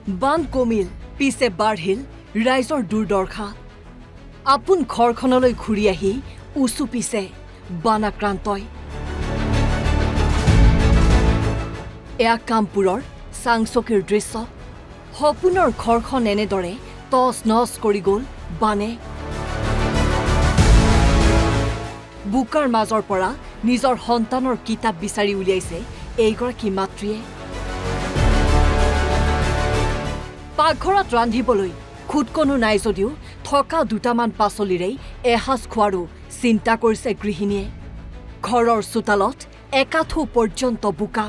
বান কমিল পিছে বাঢ়িল ৰাইজৰ দুৰ্দশা আপোন ঘৰখনলৈ ঘূৰি আহি উচু পিছে বানাক্ৰান্তই এয়া কামপুৰৰ চাংচকীৰ দৃশ্য সপোনৰ ঘৰখন এনেদৰে টচ নচ কৰি গ'ল বানে বুকাৰ মাজৰ পৰা নিজৰ সন্তানৰ কিতাপ বিচাৰি উলিয়াইছে এইগৰাকী মাতৃয়ে পাকঘৰত ৰান্ধিবলৈ খুটকনো নাই যদিও থকা দুটামান পাচলিৰেই এসাঁজ খোৱাৰো চিন্তা কৰিছে গৃহিণীয়ে ঘৰৰ চোতালত একাঠু পৰ্যন্ত বোকা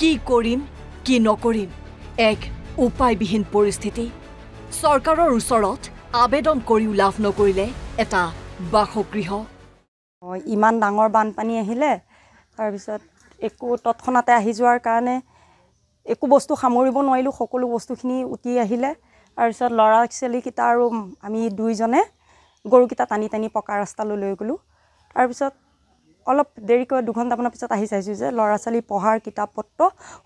কি কৰিম কি নকৰিম এক উপায়বিহীন পৰিস্থিতি চৰকাৰৰ ওচৰত আবেদন কৰিও লাভ নকৰিলে এটা বাসগৃহ ইমান ডাঙৰ বানপানী আহিলে তাৰ পিছত একো তৎক্ষণাতে আহি যোৱাৰ কাৰণে একো বস্তু সামৰিব নোৱাৰিলোঁ সকলো বস্তুখিনি উটি আহিলে তাৰ পিছত ল'ৰা ছোৱালীকেইটা আৰু আমি দুইজনে গৰুকেইটা টানি টানি পকা ৰাস্তালৈ লৈ গ'লোঁ তাৰ পিছত অলপ দেৰিকৈ দুঘণ্টামানৰ পিছত আহি চাইছোঁ যে ল'ৰা ছোৱালী পঢ়াৰ কিতাপ পত্ৰ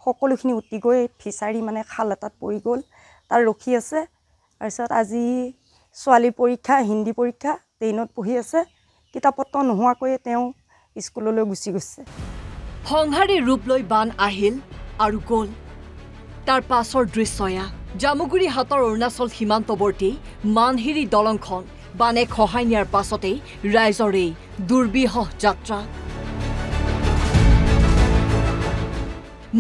সকলোখিনি উটি গৈ ফিচাৰী মানে খাল এটাত পৰি গ'ল তাৰ ৰখি আছে তাৰপিছত আজি ছোৱালীৰ পৰীক্ষা হিন্দী পৰীক্ষা 10ত পঢ়ি আছে কিতাপ পত্ৰ নোহোৱাকৈ তেওঁ স্কুললৈ গুচি গৈছে সংহাৰী ৰূপ লৈ বান আহিল আৰু গ'ল তাৰ পাছৰ দৃশ্যয়া জামুগুৰি হাতৰ অৰুণাচল সীমান্তৱৰ্তী মানহিৰি দলংখন বানে খহাই নিয়াৰ পাছতেই ৰাইজৰ এই দুৰ্বিষহ যাত্ৰা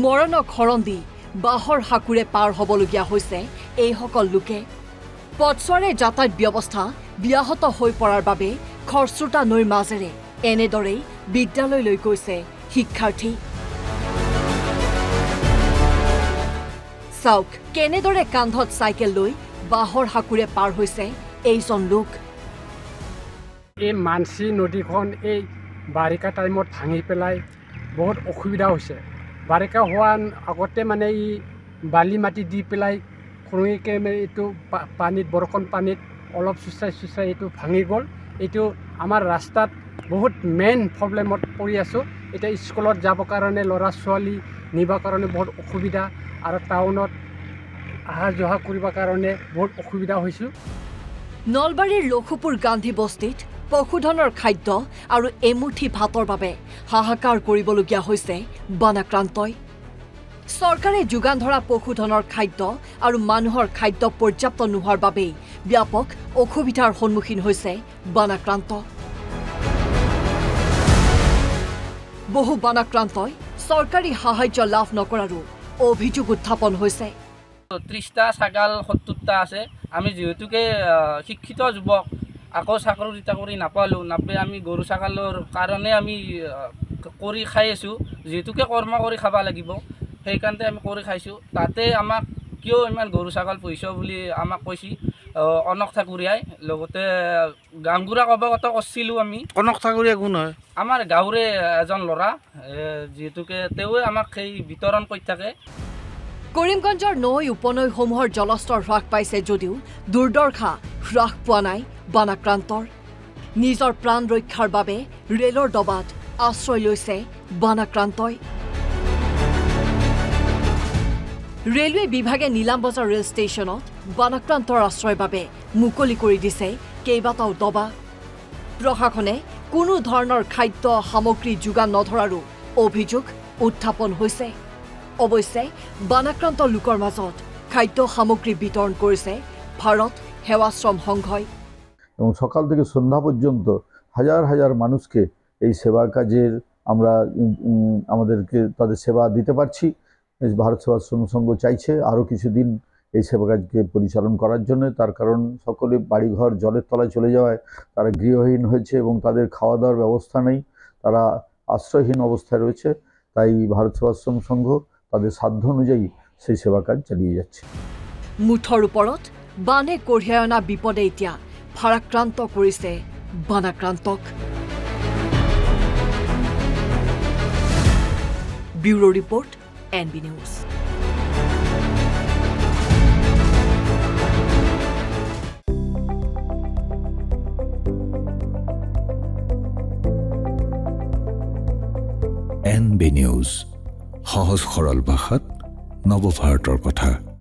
মৰণক শৰণ দি বাঁহৰ সাকুৰে পাৰ হ'বলগীয়া হৈছে এইসকল লোকে পথছোৱাৰে যাতায়াত ব্যৱস্থা ব্যাহত হৈ পৰাৰ বাবে খৰস্ৰোতা নৈৰ মাজেৰে এনেদৰেই বিদ্যালয়লৈ গৈছে শিক্ষাৰ্থী চাওক কেনেদৰে কান্ধত চাইকেল লৈ বাঁহৰ সাকুৰে পাৰ হৈছে এইজন লোক এই মানসী নদীখন এই বাৰিষা টাইমত ভাঙি পেলাই বহুত অসুবিধা হৈছে বাৰিষা হোৱাৰ আগতে মানে ই বালি মাটি দি পেলাই খুৰুঙিকে এইটো পানীত বৰষুণ পানীত অলপ চুচাই এইটো ভাঙি গ'ল এইটো আমাৰ ৰাস্তাত বহুত মেইন প্ৰব্লেমত পৰি আছোঁ এতিয়া স্কুলত যাবৰ কাৰণে ল'ৰা ছোৱালী নিবৰ কাৰণে বহুত অসুবিধা আৰু টাউনত অহা যোৱা কৰিবৰ কাৰণে বহুত অসুবিধা হৈছোঁ নলবাৰীৰ লক্ষীপুৰ গান্ধী বস্তিত পশুধনৰ খাদ্য আৰু এমুঠি ভাতৰ বাবে হাহাকাৰ কৰিবলগীয়া হৈছে বানাক্ৰান্তই চৰকাৰে যোগান ধৰা পশুধনৰ খাদ্য আৰু মানুহৰ খাদ্য পৰ্যাপ্ত নোহোৱাৰ বাবেই ব্যাপক অসুবিধাৰ সন্মুখীন হৈছে বানাক্ৰান্ত বহু বানাক্ৰান্তই চৰকাৰী সাহায্য লাভ নকৰাৰো অভিযোগ উত্থাপন হৈছে 30টা ছাগাল 70টা আছে আমি যেহেতুকে শিক্ষিত যুৱক আকৌ চাকৰি নাপালোঁ আমি গৰু ছাগালৰ কাৰণে আমি কৰি খাই আছোঁ যেহেতুকে কৰ্ম কৰি খাব লাগিব সেইকাৰণে আমি কৰি খাইছোঁ তাতে আমাক কিয় ইমান গৰু ছাগাল পুহিছ বুলি আমাক কৈছি অনক ঠাকুৰীয়াই লগতে গাংগুৰাক অৱগত কৰিছিলোঁ আমি অনক ঠাকুৰীয়া কোন হয় আমাৰ গাঁৱৰে এজন ল'ৰা যেহেতুকে তেওঁৱে আমাক সেই বিতৰণ কৰি থাকে কৰিমগঞ্জৰ নৈ উপনৈসমূহৰ জলস্তৰ হ্ৰাস পাইছে যদিও দুৰ্দশা হ্ৰাস পোৱা নাই বানাক্ৰান্তৰ নিজৰ প্ৰাণ ৰক্ষাৰ বাবে ৰেলৰ দবাত আশ্ৰয় লৈছে বানাক্ৰান্তই ৰেলৱে বিভাগে নীলামবজাৰ ৰেল ষ্টেচনত বানাক্ৰান্তৰ আশ্ৰয়ৰ বাবে মুকলি কৰি দিছে কেইবাটাও দবা প্ৰশাসনে কোনো ধৰণৰ খাদ্য সামগ্ৰী যোগান নধৰাৰো অভিযোগ উত্থাপন হৈছে অৱশ্যে বানাক্ৰান্ত লোকৰ মাজত খাদ্য সামগ্ৰী বিতৰণ কৰিছে ভাৰত সেৱাশ্ৰম সংঘই এবং সকাল থেকে সন্ধ্যা পর্যন্ত হাজার হাজার মানুষকে এই সেবা কাজের আমরা আমাদেরকে তাদের সেবা দিতে পারছি ভারত সেবাশ্রম সংঘ চাইছে আরও কিছুদিন এই সেবা কাজকে পরিচালন করার জন্য তার কারণ সকলে বাড়িঘর জলের তলায় চলে যাওয়ায় তারা গৃহহীন হয়েছে এবং তাদের খাওয়া দাওয়ার ব্যবস্থা নেই তারা আশ্রয়হীন অবস্থায় রয়েছে তাই ভারত সেবাশ্রম সংঘ তাদের সাধ্য অনুযায়ী সেই সেবা কাজ চালিয়ে যাচ্ছে মুঠৰ ওপৰত বানে কঢ়িয়াই অনা বিপদে এতিয়া ভাৰাক্ৰান্ত কৰিছে বানাক্ৰান্তক bureau report NB news NB news সহজ সৰল ভাষাত নৱভাৰতৰ কথা।